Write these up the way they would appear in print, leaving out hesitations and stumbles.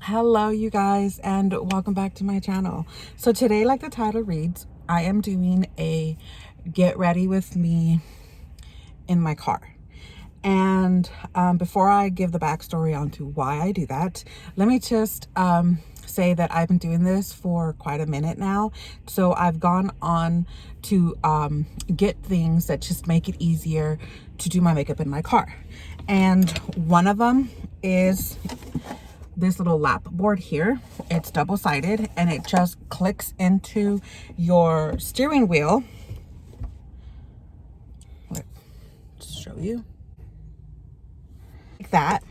Hello you guys, and welcome back to my channel. So today, like the title reads, I am doing a get ready with me in my car. And before I give the backstory onto why I do that, let me just say that I've been doing this for quite a minute now. So I've gone on to get things that just make it easier to do my makeup in my car. And one of them is this little lap board here. It's double-sided and it just clicks into your steering wheel. Let's show you like that.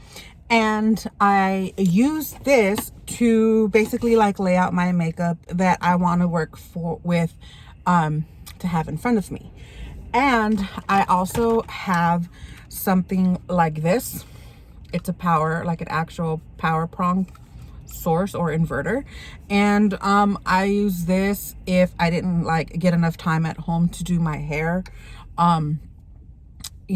And I use this to basically like lay out my makeup that I want to work with to have in front of me. And I also have something like this. It's a power, like an actual power prong source or inverter. And I use this if I didn't like get enough time at home to do my hair. You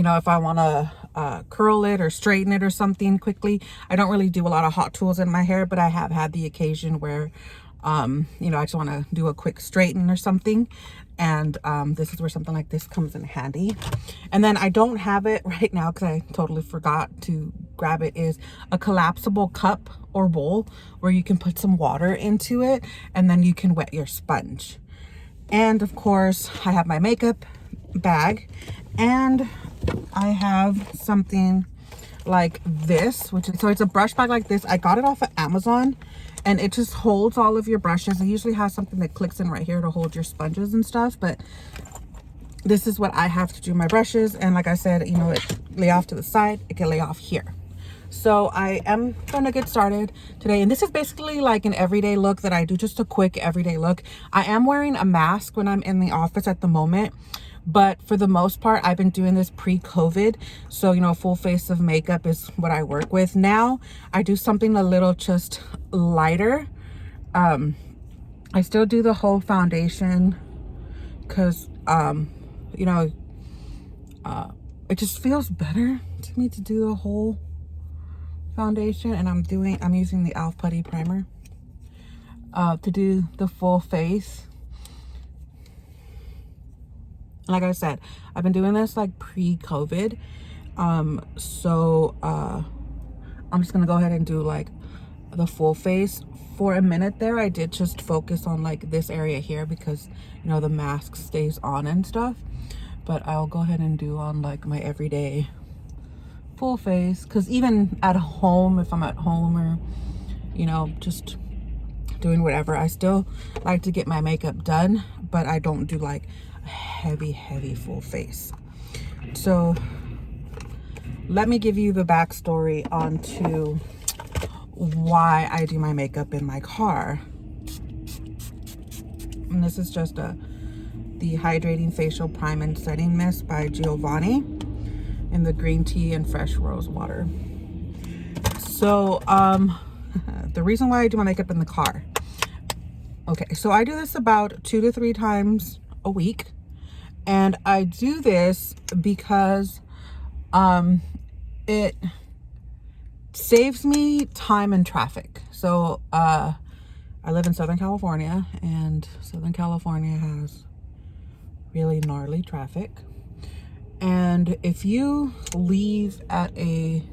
know, if I want to curl it or straighten it or something quickly. I don't really do a lot of hot tools in my hair, but I have had the occasion where you know, I just want to do a quick straighten or something. And this is where something like this comes in handy. And then I don't have it right now because I totally forgot to grab it, is a collapsible cup or bowl where you can put some water into it and then you can wet your sponge. And of course I have my makeup bag, and I have something like this, which is, so it's a brush bag like this. I got it off of Amazon, and it just holds all of your brushes. It usually has something that clicks in right here to hold your sponges and stuff, but this is what I have to do my brushes. And like I said, you know, it lay off to the side, it can lay off here. So I am gonna get started today, and this is basically like an everyday look that I do, just a quick everyday look. I am wearing a mask when I'm in the office at the moment, but for the most part I've been doing this pre-COVID, so you know, a full face of makeup is what I work with. Now I do something a little just lighter. I still do the whole foundation because you know, it just feels better to me to do the whole foundation. And I'm using the E.l.F Putty primer to do the full face. Like I said, I've been doing this like pre-COVID, so I'm just gonna go ahead and do like the full face. For a minute there, I did just focus on like this area here because, you know, the mask stays on and stuff, but I'll go ahead and do on like my everyday full face, because even at home, if I'm at home or, you know, just doing whatever, I still like to get my makeup done, but I don't do like a heavy full face. So let me give you the backstory onto why I do my makeup in my car. And this is just the Hydrating Facial Prime and Setting Mist by Giovanni in the green tea and fresh rose water. So the reason why I do my makeup in the car, okay, so I do this about 2 to 3 times a week, and I do this because it saves me time in traffic. So I live in Southern California, and Southern California has really gnarly traffic. And if you leave at a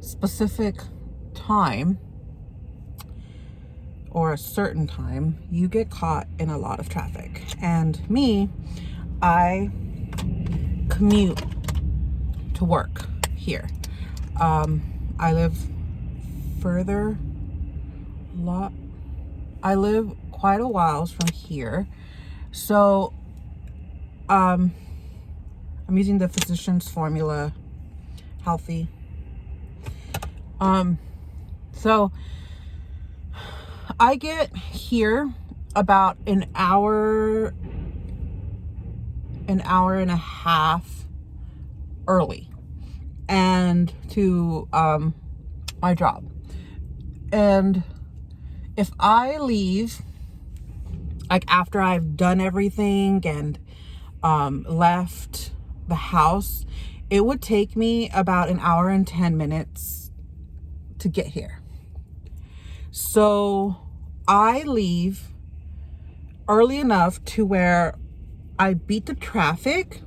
specific time or a certain time, you get caught in a lot of traffic. And me, I commute to work here. I live further, I live quite a while from here. So I'm using the Physicians Formula Healthy. So I get here about an hour and a half early and to my job. And if I leave like after I've done everything and left the house, it would take me about an hour and 10 minutes to get here. So I leave early enough to where I beat the traffic,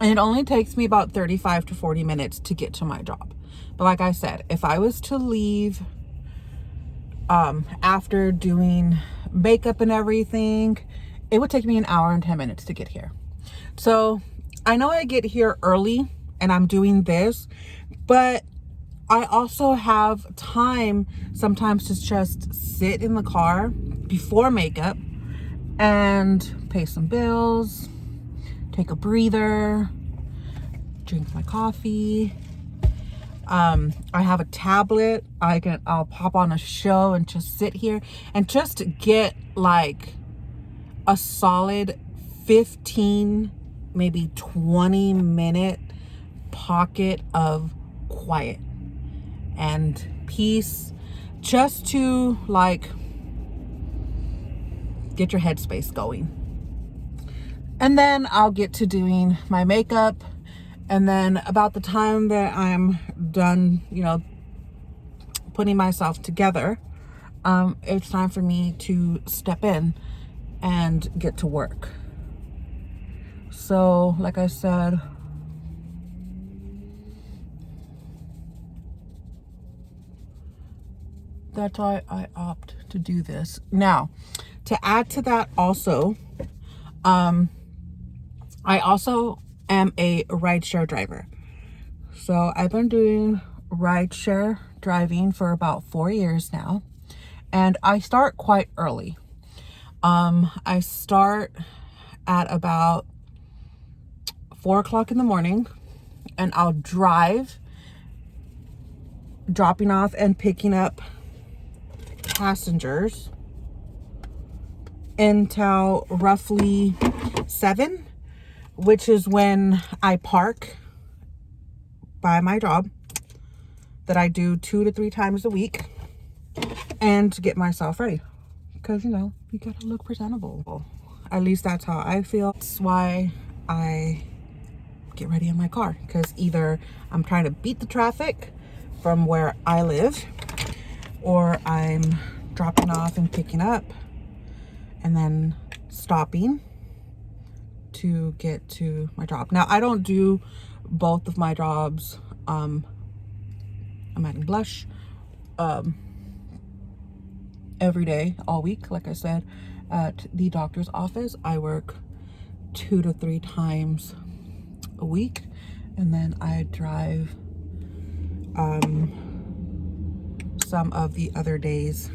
and it only takes me about 35 to 40 minutes to get to my job. But like I said, if I was to leave after doing makeup and everything, it would take me an hour and 10 minutes to get here. So I know I get here early and I'm doing this, but I also have time sometimes to just sit in the car before makeup and pay some bills, take a breather, drink my coffee. I have a tablet. I'll pop on a show and just sit here and just get like a solid 15, maybe 20-minute pocket of quiet and peace, just to like get your headspace going. And then I'll get to doing my makeup. And then about the time that I'm done, you know, putting myself together, it's time for me to step in and get to work. So, like I said, that's why I opt to do this. Now, to add to that also, I also am a rideshare driver. So I've been doing rideshare driving for about 4 years now, and I start quite early. I start at about 4 o'clock in the morning, and I'll drive, dropping off and picking up passengers until roughly 7, which is when I park by my job that I do 2 to 3 times a week, and to get myself ready, because you know, you gotta look presentable. At least that's how I feel. That's why I get ready in my car, because either I'm trying to beat the traffic from where I live, or I'm dropping off and picking up and then stopping to get to my job. Now, I don't do both of my jobs. I'm adding blush every day, all week. Like I said, at the doctor's office, I work 2 to 3 times a week, and then I drive some of the other days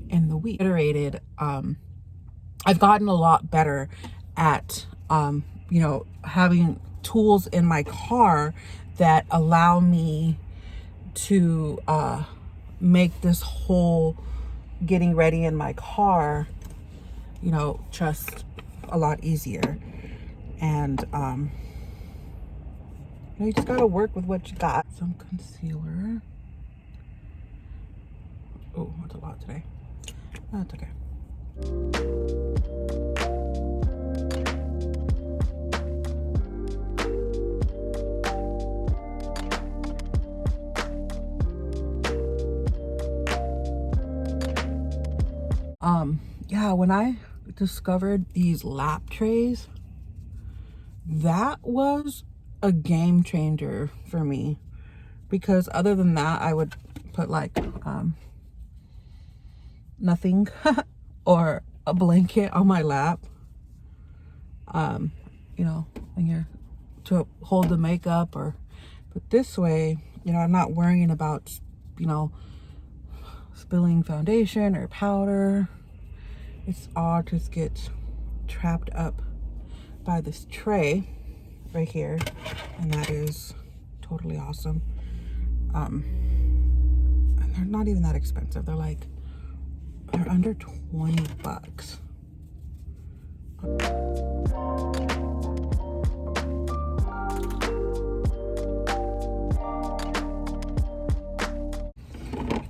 in the week. Iterated, I've gotten a lot better at you know, having tools in my car that allow me to make this whole getting ready in my car, you know, just a lot easier. And you know, you just gotta work with what you got. Some concealer. Oh, that's a lot today. That's okay. Yeah, when I discovered these lap trays, that was a game changer for me, because other than that, I would put like nothing or a blanket on my lap, you know, when you're to hold the makeup. Or but this way, you know, I'm not worrying about, you know, spilling foundation or powder. It's all just gets trapped up by this tray right here, and that is totally awesome. And they're not even that expensive. They're under 20 bucks. Get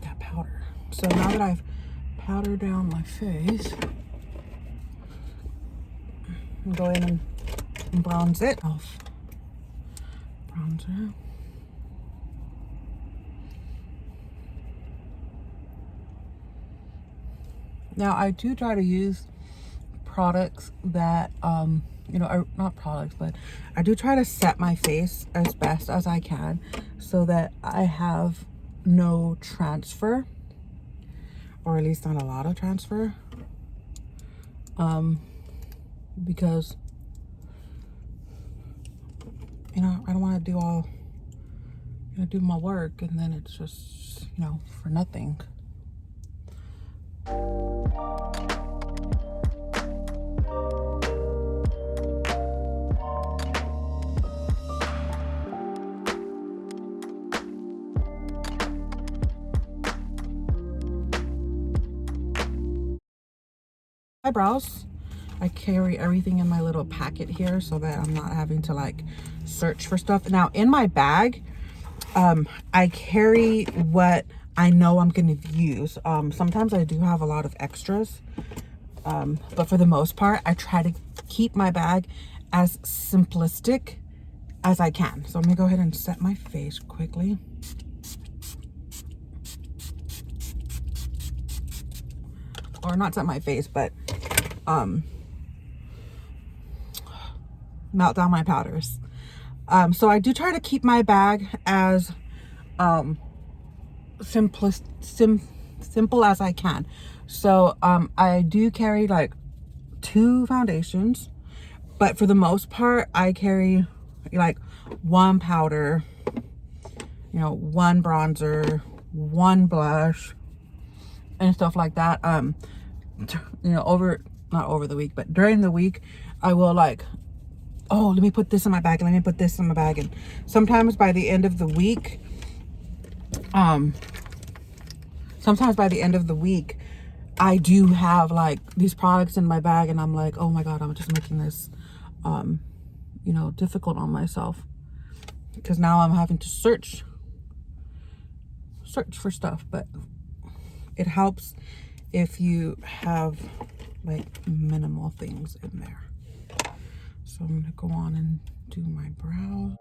that powder. So now that I've powdered down my face, I'm going in and bronze it off. Bronzer. Now I do try to use products that you know, are not products, but I do try to set my face as best as I can so that I have no transfer, or at least not a lot of transfer, because you know, I don't want to do all, you know, do my work and then it's just, you know, for nothing. Eyebrows, I carry everything in my little packet here so that I'm not having to like search for stuff. Now in my bag, I carry what I know I'm gonna use. Sometimes I do have a lot of extras, but for the most part I try to keep my bag as simplistic as I can. So I'm gonna go ahead and set my face quickly. Or not set my face, but melt down my powders. So I do try to keep my bag as simple as I can. So I do carry like 2 foundations, but for the most part I carry like 1 powder, you know, 1 bronzer, 1 blush and stuff like that. You know, not over the week, but during the week I will like, oh, let me put this in my bag, let me put this in my bag. And sometimes by the end of the week, I do have like these products in my bag and I'm like, oh my God, I'm just making this, you know, difficult on myself because now I'm having to search for stuff. But it helps if you have like minimal things in there. So I'm gonna go on and do my brows.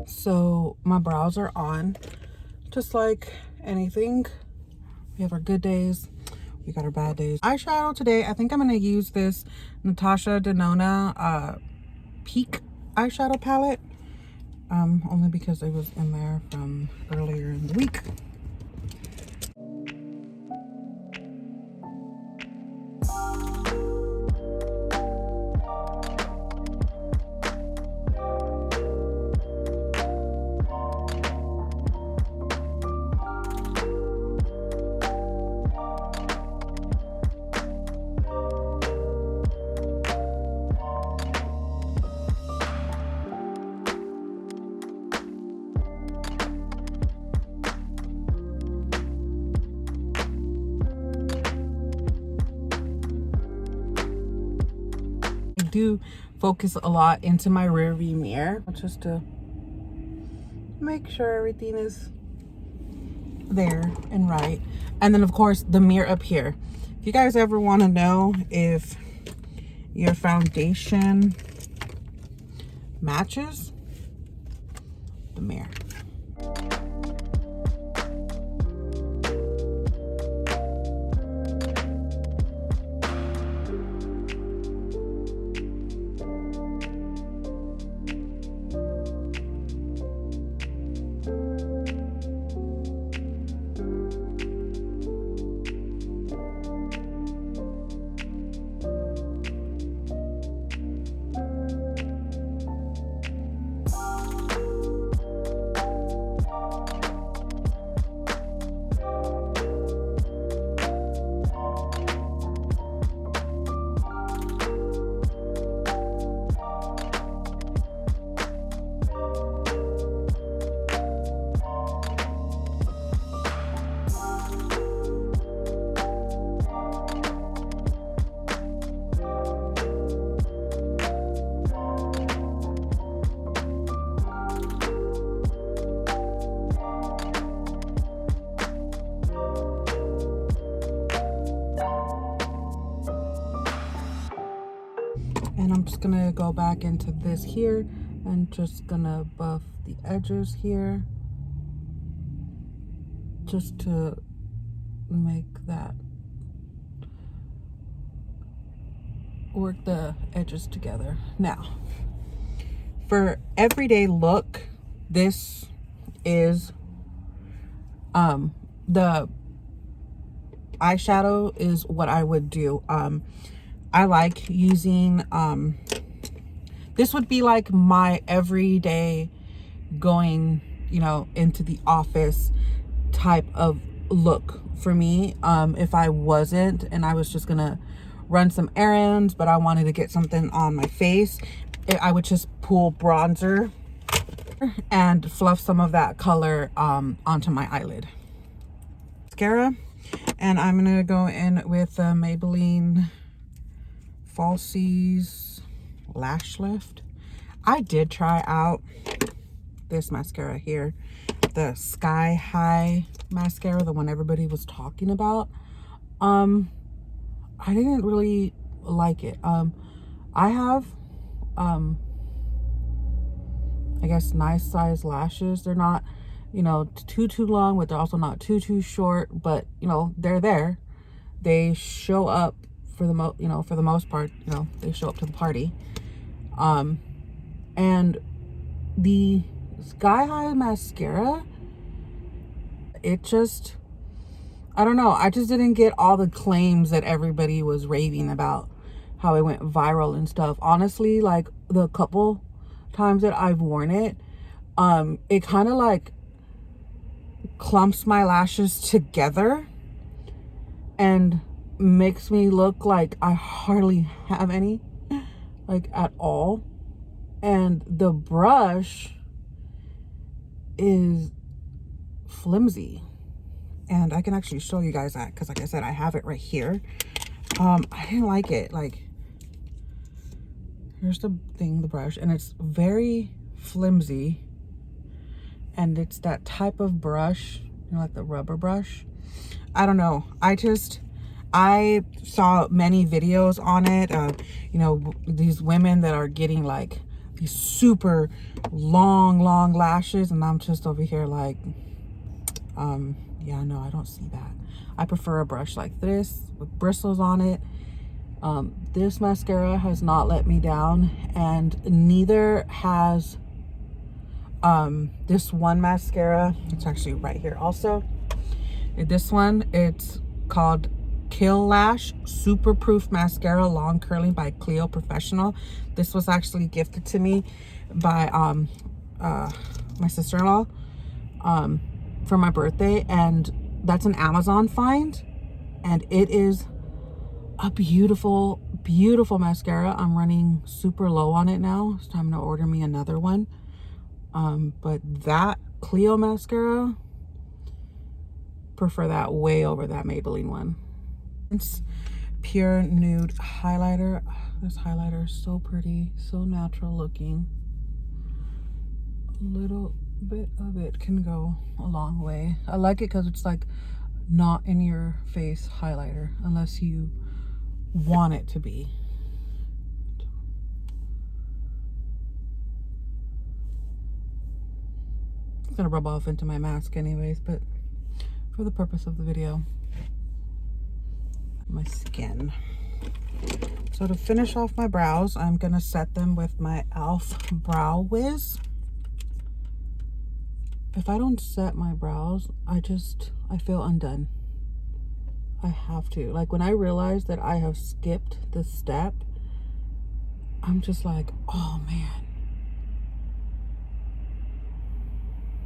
So my brows are on, just like anything. We have our good days, we got our bad days. Eyeshadow today, I think I'm gonna use this Natasha Donona Peak eyeshadow palette, only because it was in there from earlier in the week. Do focus a lot into my rear view mirror just to make sure everything is there and right. And then of course the mirror up here. If you guys ever want to know if your foundation matches, the mirror. gonna go back into this here and just gonna buff the edges here just to make that work the edges together. Now, for everyday look, this is the eyeshadow is what I would do. I like using this would be like my everyday going, you know, into the office type of look for me. If I wasn't and I was just gonna run some errands, but I wanted to get something on my face, I would just pull bronzer and fluff some of that color onto my eyelid. Mascara, and I'm gonna go in with Maybelline Falsies Lash Lift. I did try out this mascara here, the Sky High mascara, the one everybody was talking about. I didn't really like it. I have I guess nice size lashes. They're not, you know, too long, but they're also not too short, but you know, they're there. They show up for the for the most part, you know, they show up to the party. And the Sky High mascara, it just, I don't know, I just didn't get all the claims that everybody was raving about, how it went viral and stuff. Honestly, like the couple times that I've worn it, it kind of like clumps my lashes together and makes me look like I hardly have any, like at all. And the brush is flimsy, and I can actually show you guys that because like I said, I have it right here. I didn't like it. Like, here's the thing, the brush, and it's very flimsy, and it's that type of brush, you know, like the rubber brush. I don't know, I saw many videos on it, you know, these women that are getting like these super long lashes, and I'm just over here like, yeah, no, I don't see that. I prefer a brush like this with bristles on it. This mascara has not let me down, and neither has this one mascara. It's actually right here also. This one, it's called Kill Lash Super Proof Mascara Long Curling by Clio Professional. This was actually gifted to me by my sister-in-law for my birthday, and that's an Amazon find, and it is a beautiful mascara. I'm running super low on it now. It's time to order me another one. But that Clio mascara, prefer that way over that Maybelline one. It's Pure Nude highlighter. This highlighter is so pretty, so natural looking. A little bit of it can go a long way. I like it because it's like not in your face highlighter unless you want it to be. It's gonna rub off into my mask anyways, but for the purpose of the video, my skin. So to finish off my brows, I'm gonna set them with my e.l.f. Brow Wiz. If I don't set my brows, I feel undone. I have to. Like, when I realize that I have skipped this step, I'm just like, oh man.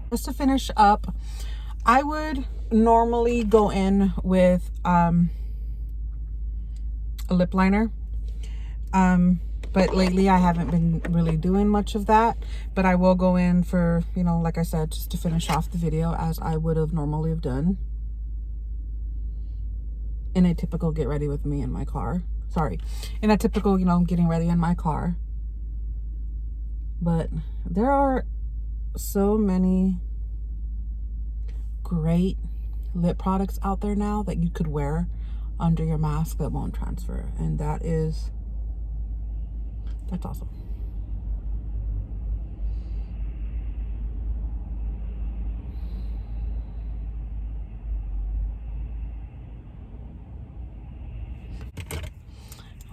Just to finish up, I would normally go in with a lip liner, but lately I haven't been really doing much of that. But I will go in for, you know, like I said, just to finish off the video as I would have normally have done in a typical get ready with me in my car. Sorry, in a typical, you know, getting ready in my car. But there are so many great lip products out there now that you could wear under your mask that won't transfer, and that is That's awesome.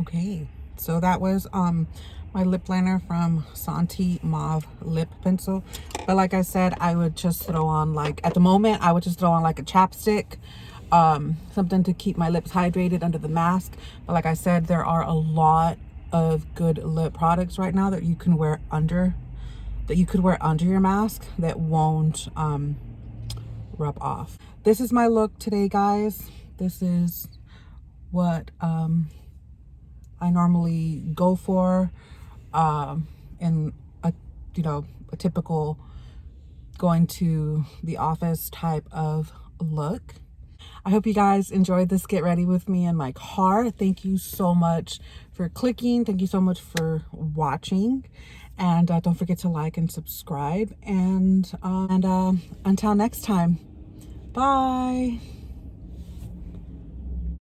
Okay, so that was my lip liner from Santee Mauve lip pencil. But like I said, I would just throw on, like, at the moment I would just throw on like a chapstick, something to keep my lips hydrated under the mask. But like I said, there are a lot of good lip products right now that you can wear under, that you could wear under your mask that won't rub off. This is my look today, guys. This is what I normally go for in a, you know, a typical going to the office type of look. I hope you guys enjoyed this get ready with me in my car. Thank you so much for clicking. Thank you so much for watching. And don't forget to like and subscribe. And until next time, bye.